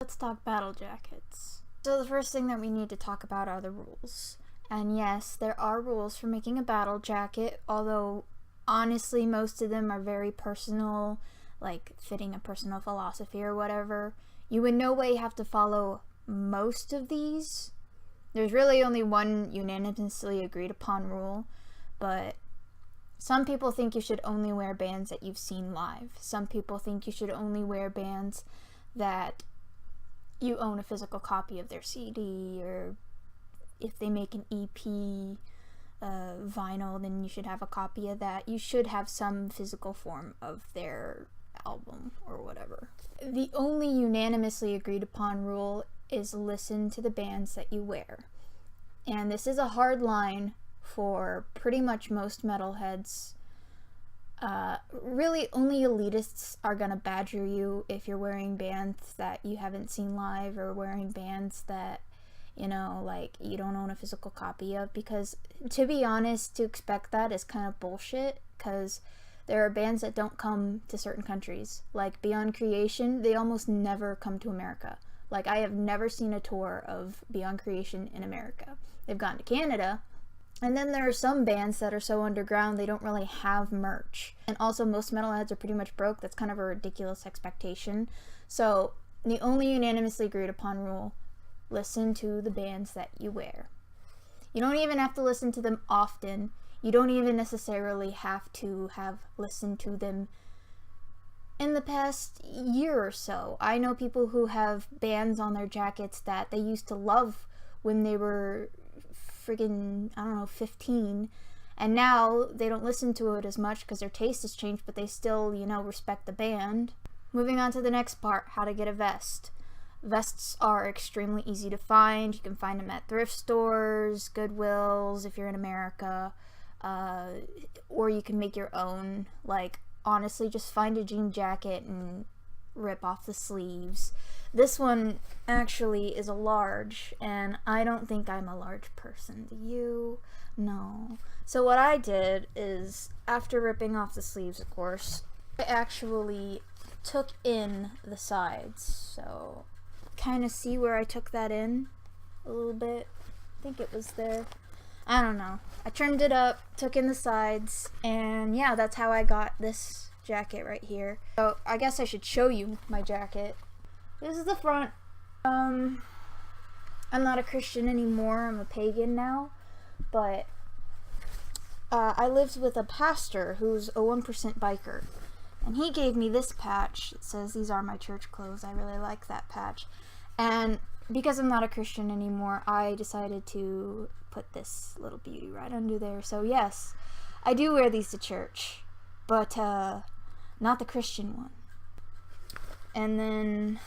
Let's talk battle jackets. So the first thing that we need to talk about are the rules. And yes, there are rules for making a battle jacket, although honestly most of them are very personal, like fitting a personal philosophy or whatever. You in no way have to follow most of these. There's really only one unanimously agreed upon rule, but some people think you should only wear bands that you've seen live. Some people think you should only wear bands that you own a physical copy of their CD, or if they make an EP vinyl, then you should have a copy of that. You should have some physical form of their album or whatever. The only unanimously agreed upon rule is listen to the bands that you wear. And this is a hard line for pretty much most metalheads. Really only elitists are gonna badger you if you're wearing bands that you haven't seen live, or wearing bands that, you know, like, you don't own a physical copy of, because to be honest, to expect that is kind of bullshit, because there are bands that don't come to certain countries. Like Beyond Creation, they almost never come to America. Like, I have never seen a tour of Beyond Creation in America. They've gone to Canada. And then there are some bands that are so underground they don't really have merch. And also most metalheads are pretty much broke. That's kind of a ridiculous expectation. So the only unanimously agreed upon rule: listen to the bands that you wear. You don't even have to listen to them often. You don't even necessarily have to have listened to them in the past year or so. I know people who have bands on their jackets that they used to love when they were friggin', I don't know, 15, and now they don't listen to it as much because their taste has changed, but they still, you know, respect the band. Moving on to the next part: how to get a vest. Vests are extremely easy to find. You can find them at thrift stores, Goodwills if you're in America, or you can make your own. Like, honestly, just find a jean jacket and rip off the sleeves. This one actually is a large, and I don't think I'm a large person. Do you? No. So what I did is, after ripping off the sleeves, of course, I actually took in the sides. So kind of see where I took that in a little bit. I think it was there. I don't know. I trimmed it up, took in the sides, and yeah, that's how I got this jacket right here. So I guess I should show you my jacket. This is the front. I'm not a Christian anymore. I'm a pagan now. But I lived with a pastor who's a 1% biker. And he gave me this patch. It says, "These are my church clothes." I really like that patch. And because I'm not a Christian anymore, I decided to put this little beauty right under there. So yes, I do wear these to church, but not the Christian one. And then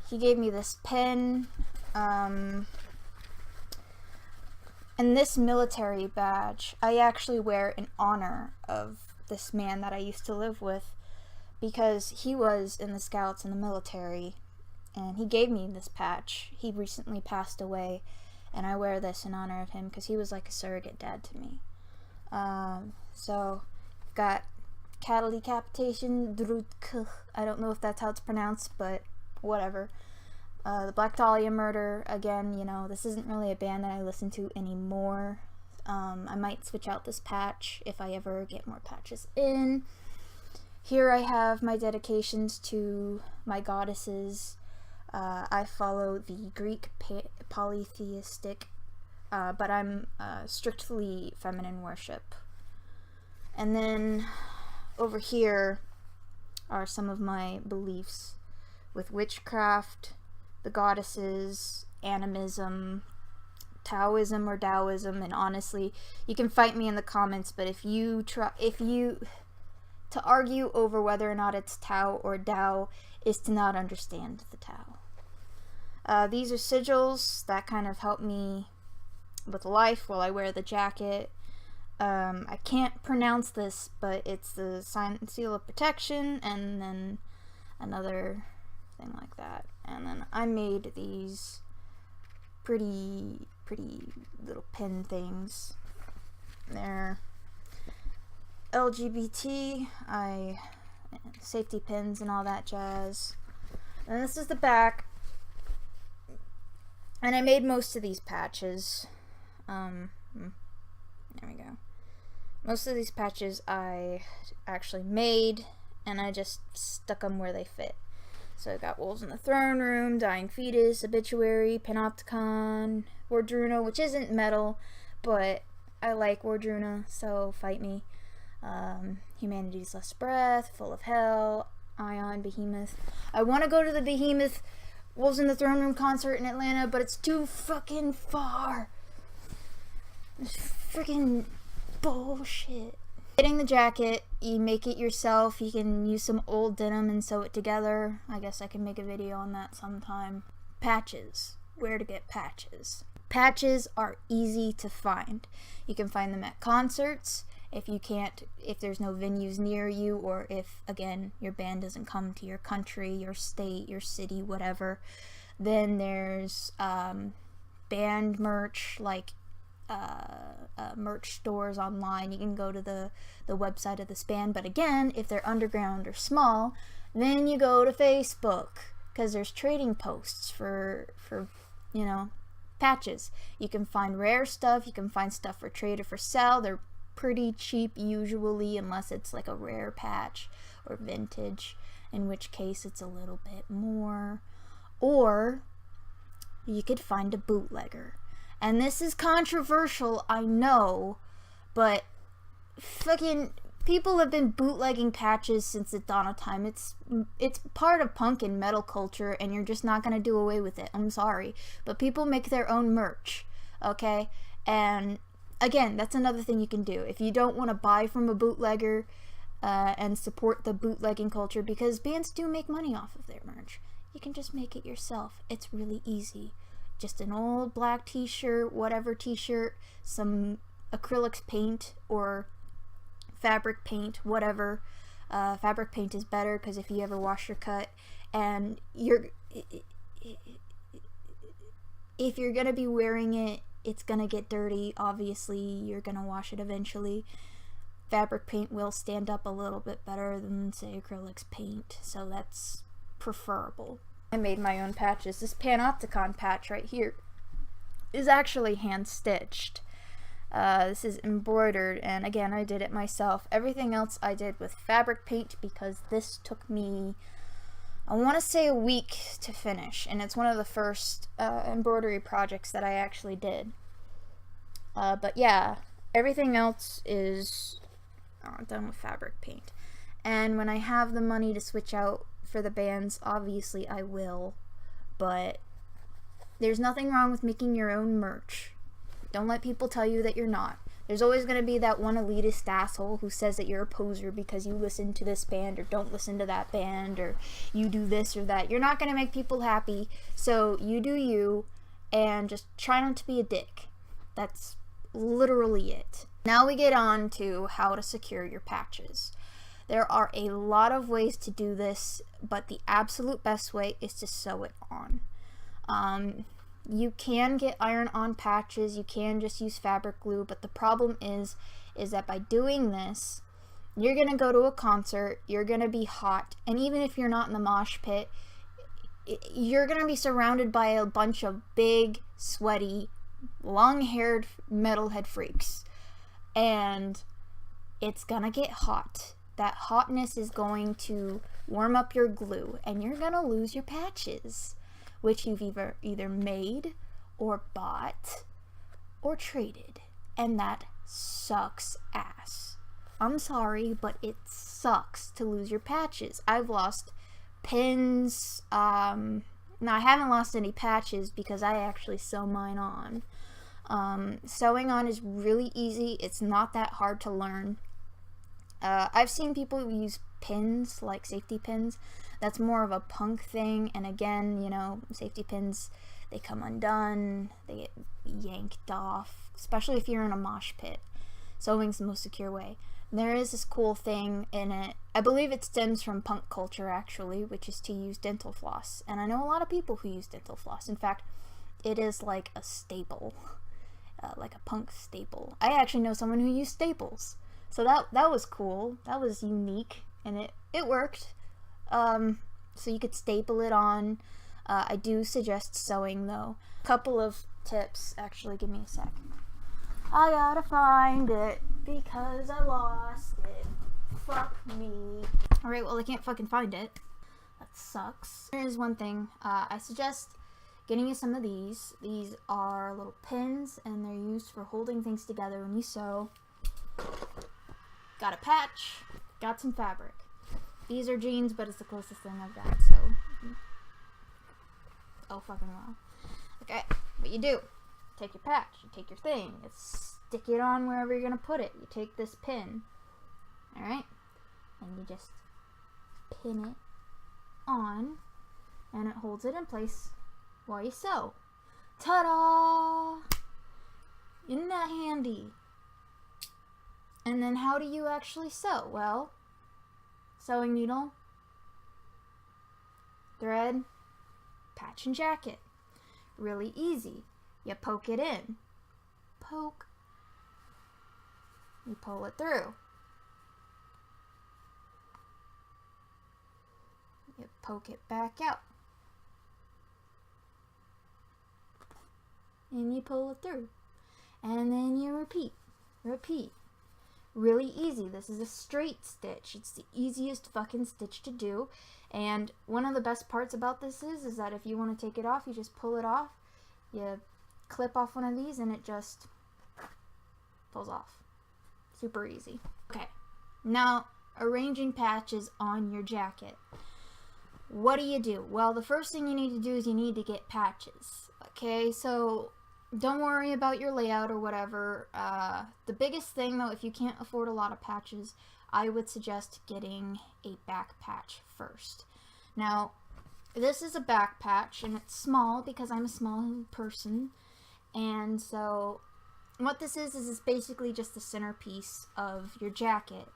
he gave me this pen, and this military badge I actually wear in honor of this man that I used to live with, because he was in the Scouts in the military, and he gave me this patch. He recently passed away, and I wear this in honor of him because he was like a surrogate dad to me. So got cattle decapitation, I don't know if that's how it's pronounced, but whatever. The Black Dahlia murder, again, you know, this isn't really a band that I listen to anymore. I might switch out this patch if I ever get more patches in. Here I have my dedications to my goddesses. I follow the Greek polytheistic, but I'm strictly feminine worship. And then over here are some of my beliefs with witchcraft, the goddesses, animism, Taoism or Taoism, and honestly, you can fight me in the comments, but if you to argue over whether or not it's Tao or Tao is to not understand the Tao. These are sigils that kind of help me with life while I wear the jacket. I can't pronounce this, but it's the sign and seal of protection, and then another thing like that. And then I made these pretty little pin things. They're LGBT, safety pins and all that jazz. And this is the back. And I made most of these patches. There we go. Most of these patches I actually made, and I just stuck them where they fit. So I got Wolves in the Throne Room, Dying Fetus, Obituary, Panopticon, Wardruna, which isn't metal, but I like Wardruna, so fight me. Humanity's Last Breath, Full of Hell, Ion, Behemoth. I want to go to the Behemoth Wolves in the Throne Room concert in Atlanta, but it's too fucking far. It's freaking bullshit. Getting the jacket, you make it yourself. You can use some old denim and sew it together. I guess I can make a video on that sometime. Patches. Where to get patches. Patches are easy to find. You can find them at concerts. If there's no venues near you, or if, again, your band doesn't come to your country, your state, your city, whatever, then there's band merch, like merch stores online. You can go to the website of this band, but again, if they're underground or small, then you go to Facebook, because there's trading posts for you know, patches. You can find rare stuff, you can find stuff for trade or for sale. They're pretty cheap usually, unless it's like a rare patch or vintage, in which case it's a little bit more. Or you could find a bootlegger. And this is controversial, I know, but fucking people have been bootlegging patches since the dawn of time. It's part of punk and metal culture, and you're just not gonna do away with it. I'm sorry, but people make their own merch, okay? And again, that's another thing you can do. If you don't want to buy from a bootlegger and support the bootlegging culture, because bands do make money off of their merch, you can just make it yourself. It's really easy. Just an old black t-shirt, whatever t-shirt, some acrylics paint or fabric paint, whatever. Fabric paint is better, because if you ever wash your cut and if you're gonna be wearing it, it's gonna get dirty. Obviously, you're gonna wash it eventually. Fabric paint will stand up a little bit better than, say, acrylics paint, so that's preferable. I made my own patches. This Panopticon patch right here is actually hand stitched. This is embroidered, and again, I did it myself. Everything else I did with fabric paint, because this took me, I want to say, a week to finish, and it's one of the first embroidery projects that I actually did. But yeah, everything else is done with fabric paint. And when I have the money to switch out for the bands, obviously I will, but there's nothing wrong with making your own merch. Don't let people tell you that you're not. There's always going to be that one elitist asshole who says that you're a poser because you listen to this band or don't listen to that band, or you do this or that. You're not going to make people happy, so you do you, and just try not to be a dick. That's literally it. Now we get on to how to secure your patches. There are a lot of ways to do this, but the absolute best way is to sew it on. You can get iron-on patches, you can just use fabric glue, but the problem is that by doing this, you're going to go to a concert, you're going to be hot, and even if you're not in the mosh pit, you're going to be surrounded by a bunch of big, sweaty, long-haired metalhead freaks, and it's going to get hot. That hotness is going to warm up your glue, and you're going to lose your patches, which you've either made or bought or traded, and that sucks ass. I'm sorry, but it sucks to lose your patches. I've lost pins. Now I haven't lost any patches because I actually sew mine on. Sewing on is really easy. It's not that hard to learn. I've seen people use pins, like safety pins. That's more of a punk thing, and again, you know, safety pins, they come undone, they get yanked off, especially if you're in a mosh pit. Sewing's the most secure way. And there is this cool thing in it, I believe it stems from punk culture actually, which is to use dental floss, and I know a lot of people who use dental floss. In fact, it is like a staple, like a punk staple. I actually know someone who used staples. So that was cool. That was unique, and it worked. So you could staple it on. I do suggest sewing though. Couple of tips, actually, give me a sec. I gotta find it because I lost it. Fuck me. Alright, well I can't fucking find it. That sucks. Here's one thing. I suggest getting you some of these. These are little pins and they're used for holding things together when you sew. Got a patch. Got some fabric. These are jeans, but it's the closest thing I've got, so. Oh fucking well. Okay, what you do. Take your patch, you take your thing, you stick it on wherever you're gonna put it. You take this pin. Alright? And you just pin it on, and it holds it in place while you sew. Ta-da! Isn't that handy? And then how do you actually sew? Well, sewing needle, thread, patch and jacket. Really easy. You poke it in. Poke. You pull it through. You poke it back out. And you pull it through. And then you repeat. Repeat. Really easy. This is a straight stitch. It's the easiest fucking stitch to do. And one of the best parts about this is that if you want to take it off, you just pull it off. You clip off one of these and it just pulls off. Super easy. Okay, now arranging patches on your jacket. What do? Well, the first thing you need to do is you need to get patches. Okay, so don't worry about your layout or whatever. The biggest thing though, if you can't afford a lot of patches, I would suggest getting a back patch first. Now, this is a back patch and it's small because I'm a small person. And so what this is it's basically just the centerpiece of your jacket.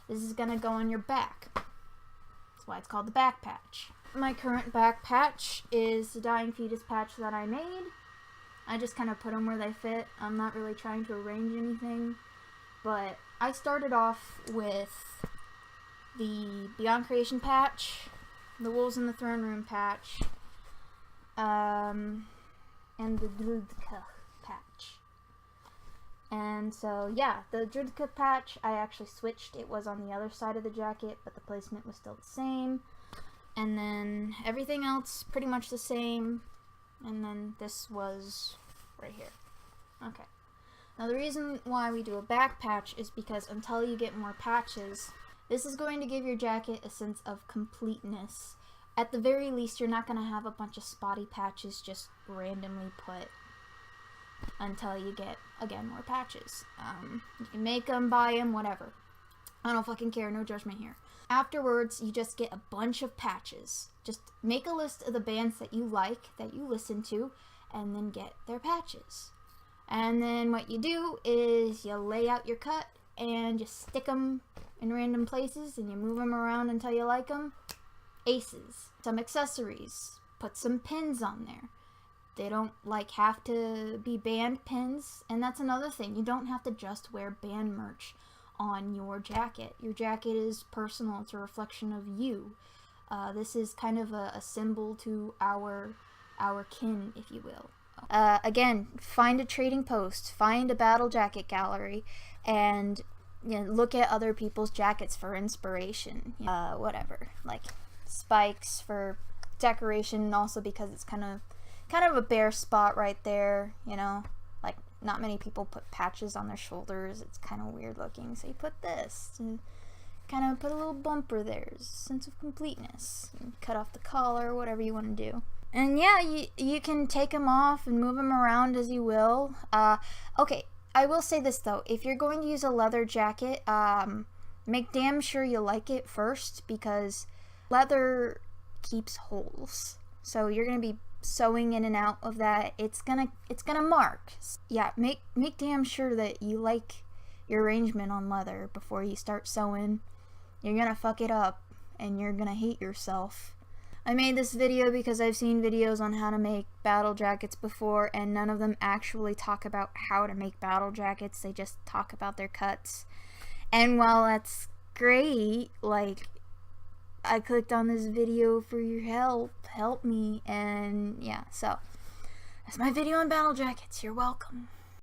This is gonna go on your back. That's why it's called the back patch. My current back patch is the Dying Fetus patch that I made. I just kind of put them where they fit. I'm not really trying to arrange anything. But I started off with the Beyond Creation patch, the Wolves in the Throne Room patch, and the Drudka patch. And so, yeah, the Drudka patch, I actually switched. It was on the other side of the jacket, but the placement was still the same. And then everything else, pretty much the same. And then this was right here. Okay. Now the reason why we do a back patch is because until you get more patches, this is going to give your jacket a sense of completeness. At the very least, you're not going to have a bunch of spotty patches just randomly put until you get, again, more patches. You can make them, buy them, whatever. I don't fucking care, no judgment here. Afterwards, you just get a bunch of patches. Just make a list of the bands that you like, that you listen to, and then get their patches. And then what you do is you lay out your cut and just stick them in random places and you move them around until you like them. Aces. Some accessories. Put some pins on there. They don't have to be band pins. And that's another thing. You don't have to just wear band merch on your jacket. Your jacket is personal. It's a reflection of you. This is kind of a symbol to our kin, if you will. Again, find a trading post, find a battle jacket gallery, and look at other people's jackets for inspiration. Whatever, like spikes for decoration, and also because it's kind of a bare spot right there. Like not many people put patches on their shoulders. It's kind of weird looking, so you put this and kind of put a little bumper there, sense of completeness. And cut off the collar, whatever you want to do. And yeah, you can take them off and move them around as you will. Okay, I will say this though. If you're going to use a leather jacket, make damn sure you like it first, because leather keeps holes. So you're going to be sewing in and out of that. It's gonna mark. Yeah, make damn sure that you like your arrangement on leather before you start sewing. You're gonna fuck it up and you're gonna hate yourself. I made this video because I've seen videos on how to make battle jackets before, and none of them actually talk about how to make battle jackets. They just talk about their cuts. And while that's great, like, I clicked on this video for your help me, and yeah, so that's my video on battle jackets. You're welcome.